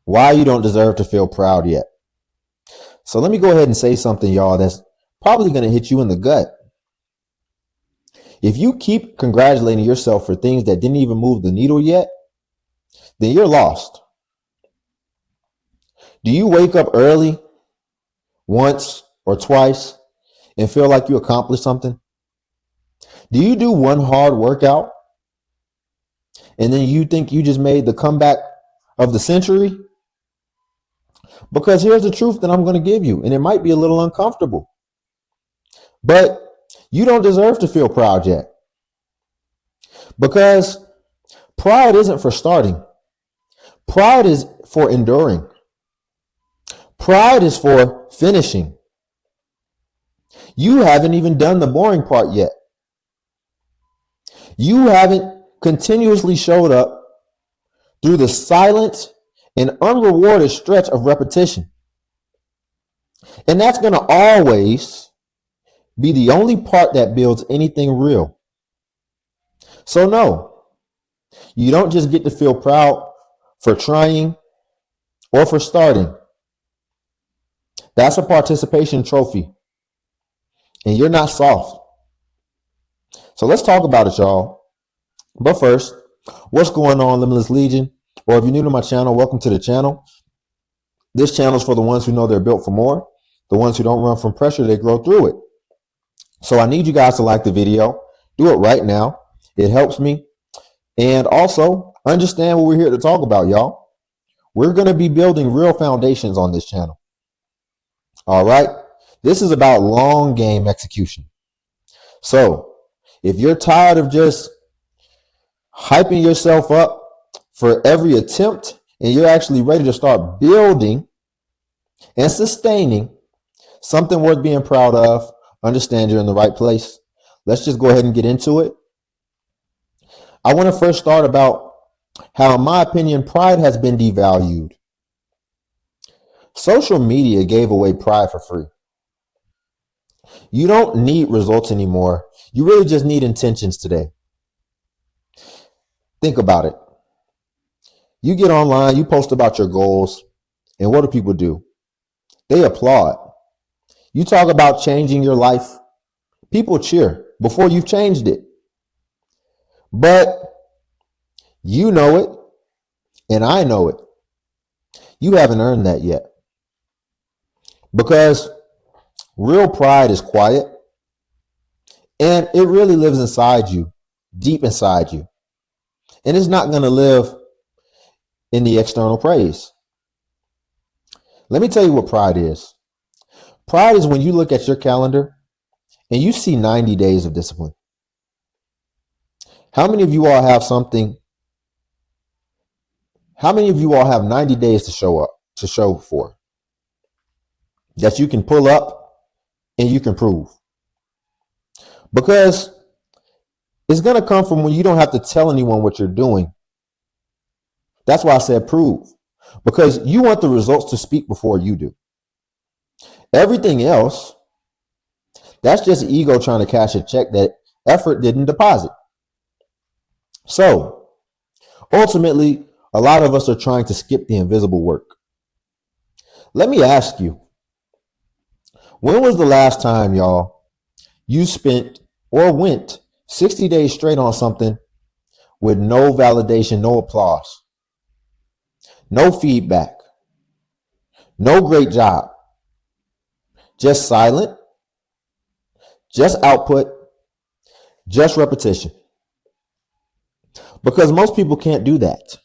Why you don't deserve to feel proud yet. So let me go ahead and say something, y'all, that's probably going to hit you in the gut. If you keep congratulating yourself for things that didn't even move the needle yet, then you're lost. Do you wake up early once or twice and feel like you accomplished something? Do you do one hard workout and then you think you just made the comeback of the century? Because here's the truth that I'm going to give you, and it might be a little uncomfortable, but you don't deserve to feel proud yet. Because pride isn't for starting. Pride is for enduring. Pride is for finishing. You haven't even done the boring part yet. You haven't continuously showed up through the silent and unrewarded stretch of repetition. And that's going to always be the only part that builds anything real. So no, you don't just get to feel proud for trying or for starting. That's a participation trophy. And you're not soft. So let's talk about it, y'all. But first, what's going on, Limitless Legion? Or if you're new to my channel, welcome to the channel. This channel is for the ones who know they're built for more. The ones who don't run from pressure, they grow through it. So I need you guys to like the video. Do it right now. It helps me. And also, understand what we're here to talk about, y'all. We're going to be building real foundations on this channel. All right? This is about long game execution. So if you're tired of just hyping yourself up for every attempt and you're actually ready to start building and sustaining something worth being proud of, understand you're in the right place. Let's just go ahead and get into it. I want to first start about how, in my opinion, pride has been devalued. Social media gave away pride for free. You don't need results anymore. You really just need intentions today. Think about it. You get online, you post about your goals, and what do people do? They applaud. You talk about changing your life, people cheer before you've changed it. But you know it, and I know it. You haven't earned that yet. Because real pride is quiet, and it really lives inside you, deep inside you. And it's not going to live in the external praise. Let me tell you what pride is. Pride is when you look at your calendar and you see 90 days of discipline. How many of you all have something? How many of you all have 90 days to show for? That you can pull up and you can prove. Because it's going to come from when you don't have to tell anyone what you're doing. That's why I said prove. Because you want the results to speak before you do. Everything else, that's just ego trying to cash a check that effort didn't deposit. So, ultimately, a lot of us are trying to skip the invisible work. Let me ask you, when was the last time, y'all, you spent or went 60 days straight on something with no validation, no applause, no feedback, no great job, just silent, just output, just repetition? Because most people can't do that.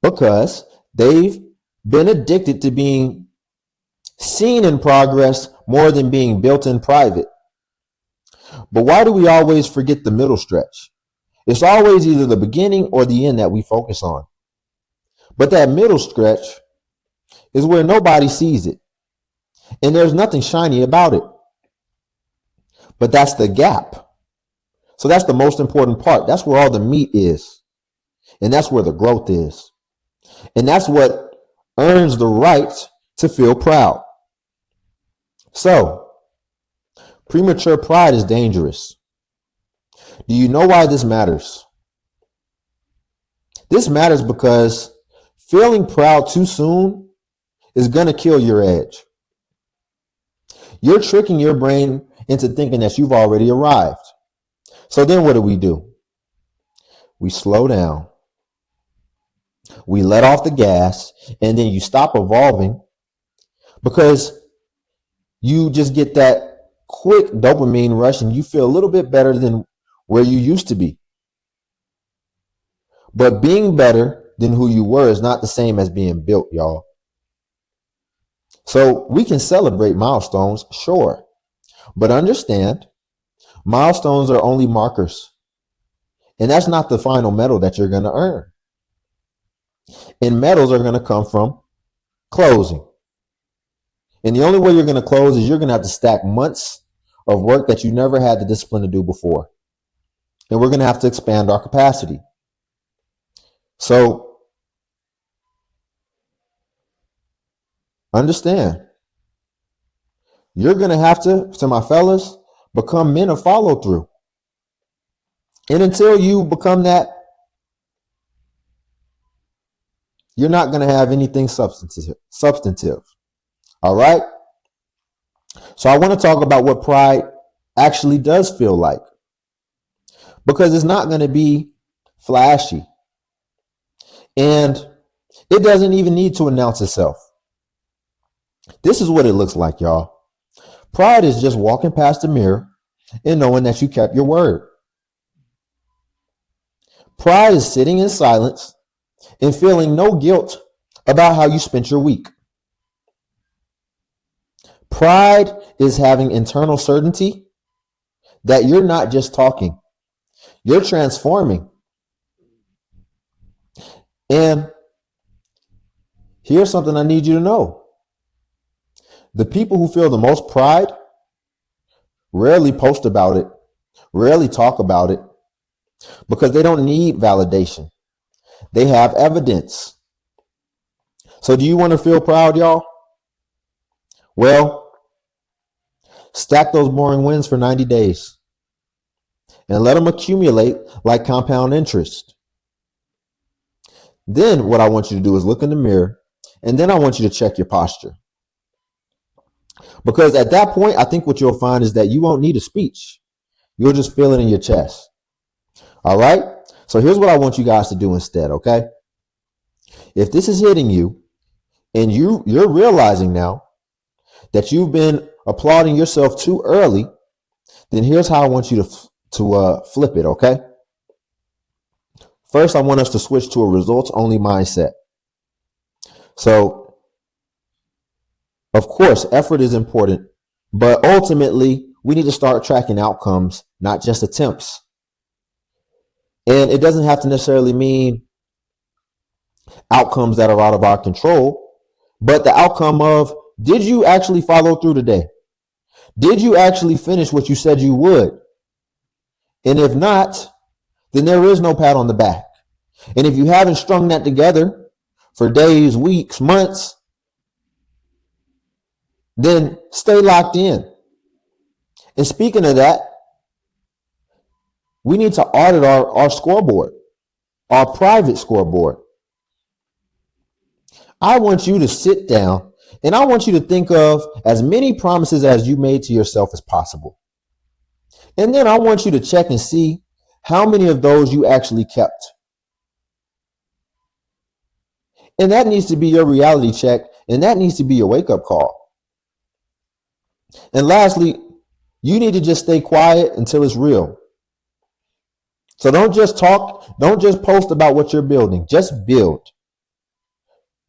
Because they've been addicted to being seen in progress more than being built in private. But why do we always forget the middle stretch? It's always either the beginning or the end that we focus on. But that middle stretch is where nobody sees it. And there's nothing shiny about it. But that's the gap. So that's the most important part. That's where all the meat is. And that's where the growth is. And that's what earns the right to feel proud. So, premature pride is dangerous. Do you know why this matters? This matters because Feeling proud too soon is going to kill your edge. You're tricking your brain into thinking that you've already arrived. So then what do? We slow down. We let off the gas, and then you stop evolving because you just get that quick dopamine rush and you feel a little bit better than where you used to be. But being better than who you were is not the same as being built, y'all. So we can celebrate milestones, sure, but understand milestones are only markers. And that's not the final medal that you're going to earn. And medals are going to come from closing. And the only way you're going to close is you're going to have to stack months of work that you never had the discipline to do before. And we're going to have to expand our capacity. So understand, you're going to have to my fellas, become men of follow through. And until you become that, you're not going to have anything substantive. All right. So I want to talk about what pride actually does feel like, because it's not going to be flashy. And it doesn't even need to announce itself. This is what it looks like, y'all. Pride is just walking past the mirror and knowing that you kept your word. Pride is sitting in silence and feeling no guilt about how you spent your week. Pride is having internal certainty that you're not just talking, you're transforming. And here's something I need you to know. The people who feel the most pride rarely post about it, rarely talk about it, because they don't need validation. They have evidence. So do you want to feel proud, y'all? Well, stack those boring wins for 90 days and let them accumulate like compound interest. Then what I want you to do is look in the mirror, and then I want you to check your posture. Because at that point, I think what you'll find is that you won't need a speech. You'll just feel it in your chest. All right? So here's what I want you guys to do instead, okay? If this is hitting you and you're realizing now that you've been applauding yourself too early, then here's how I want you to flip it, okay? First, I want us to switch to a results-only mindset. So, of course, effort is important, but ultimately, we need to start tracking outcomes, not just attempts. And it doesn't have to necessarily mean outcomes that are out of our control, but the outcome of, did you actually follow through today? Did you actually finish what you said you would? And if not, then there is no pat on the back. And if you haven't strung that together for days, weeks, months, then stay locked in. And speaking of that, we need to audit our scoreboard, our private scoreboard. I want you to sit down and I want you to think of as many promises as you made to yourself as possible. And then I want you to check and see how many of those you actually kept. And that needs to be your reality check, and that needs to be your wake-up call. And lastly, you need to just stay quiet until it's real. So don't just talk, don't just post about what you're building, just build.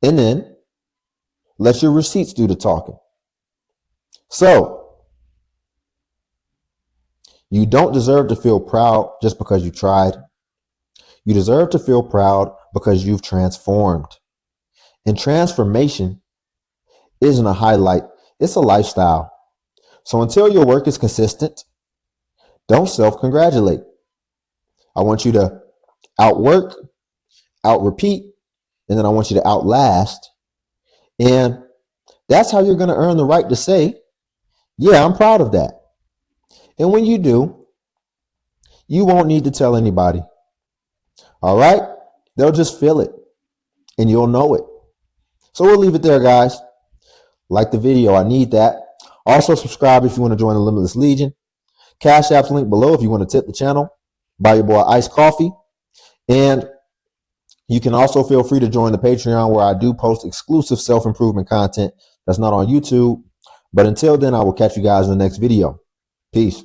And then let your receipts do the talking. So you don't deserve to feel proud just because you tried. You deserve to feel proud because you've transformed. And transformation isn't a highlight, it's a lifestyle. So until your work is consistent, don't self-congratulate. I want you to outwork, out-repeat, and then I want you to outlast. And that's how you're going to earn the right to say, yeah, I'm proud of that. And when you do, you won't need to tell anybody. All right? They'll just feel it. and you'll know it. So we'll leave it there, guys. Like the video. I need that. Also, subscribe if you want to join the Limitless Legion. Cash App's link below if you want to tip the channel. Buy your boy iced coffee. And you can also feel free to join the Patreon, where I do post exclusive self-improvement content that's not on YouTube. But until then, I will catch you guys in the next video. Peace.